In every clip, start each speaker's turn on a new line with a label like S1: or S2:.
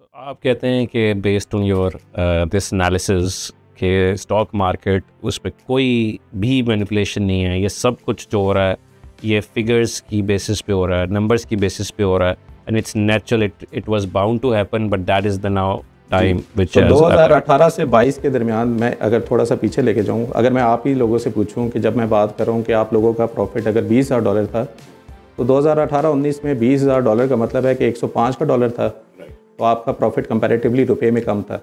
S1: तो आप कहते हैं कि based on your this analysis के स्टॉक मार्केट उस पर कोई भी मैनिपुलेशन नहीं है, ये सब कुछ जो हो रहा है ये फिगर्स की बेसिस पे हो रहा है, नंबर्स की बेसिस पे हो रहा है, and it's natural, it was bound to happen, but that is the now time which
S2: 2018 से 22 के दरमियान मैं अगर थोड़ा सा पीछे लेके जाऊँ, अगर मैं आप ही लोगों से पूछूं कि जब मैं बात कर रहा हूँ कि आप लोगों का प्रॉफिट अगर $20,000 था तो 2018-19 में $20,000 का मतलब है कि 105 का डॉलर था, तो आपका प्रॉफिट कंपैरेटिवली रुपए में कम था।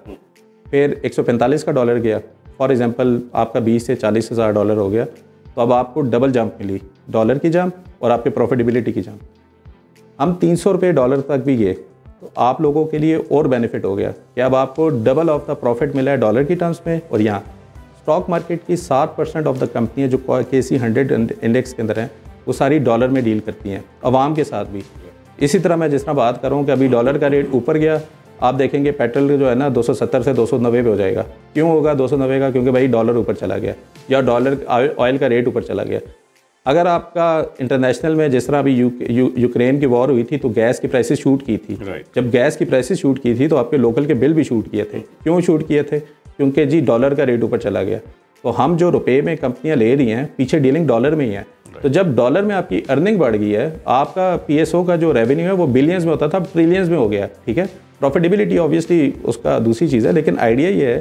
S2: फिर 145 का डॉलर गया, फॉर एग्जांपल आपका 20 से $40,000 हो गया, तो अब आपको डबल जंप मिली, डॉलर की जंप और आपके प्रॉफिटेबिलिटी की जंप। हम 300 रुपये डॉलर तक भी गए तो आप लोगों के लिए और बेनिफिट हो गया कि अब आपको डबल ऑफ द प्रॉफिट मिला है डॉलर की टर्म्स में। और यहाँ स्टॉक मार्केट की 60% ऑफ द कंपनियाँ जो KC 100 इंडेक्स के अंदर हैं वो सारी डॉलर में डील करती हैं, अवाम के साथ भी। इसी तरह मैं जिस तरह बात कर रहा हूँ कि अभी डॉलर का रेट ऊपर गया, आप देखेंगे पेट्रोल जो है ना 270 से 290 पे हो जाएगा। क्यों होगा 290 का? क्योंकि भाई डॉलर ऊपर चला गया या डॉलर ऑयल का रेट ऊपर चला गया। अगर आपका इंटरनेशनल में जिस तरह अभी यूक्रेन की वॉर हुई थी तो गैस की प्राइसेस शूट की थी। जब गैस की प्राइसेस शूट की थी तो आपके लोकल के बिल भी शूट किए थे। क्यों शूट किए थे? क्योंकि जी डॉलर का रेट ऊपर चला गया। तो हम जो रुपए में कंपनियां ले रही हैं पीछे डीलिंग डॉलर में ही है। तो जब डॉलर में आपकी अर्निंग बढ़ गई है, आपका PSO का जो रेवेन्यू है वो बिलियंस में होता था, ट्रिलियंस में हो गया। ठीक है, प्रॉफिटेबिलिटी ऑब्वियसली उसका दूसरी चीज़ है, लेकिन आइडिया ये है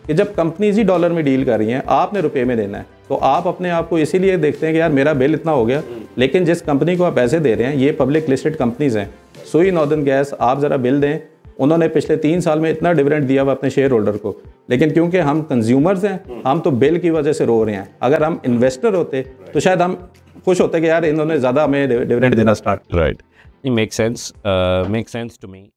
S2: कि जब कंपनीज ही डॉलर में डील कर रही हैं, आपने रुपए में देना है, तो आप अपने आप को इसीलिए देखते हैं कि यार मेरा बिल इतना हो गया। लेकिन जिस कंपनी को आप पैसे दे रहे हैं ये पब्लिक लिस्टेड कंपनीज हैं। सुई नॉर्दर्न गैस, आप ज़रा बिल दें, उन्होंने पिछले 3 साल में इतना डिविडेंड दिया हुआ अपने शेयर होल्डर को, लेकिन क्योंकि हम कंज्यूमर्स हैं हम तो बिल की वजह से रो रहे हैं। अगर हम इन्वेस्टर होते तो शायद हम खुश होते कि यार इन्होंने ज़्यादा हमें डिविडेंड देना start.
S1: Right, make sense to me.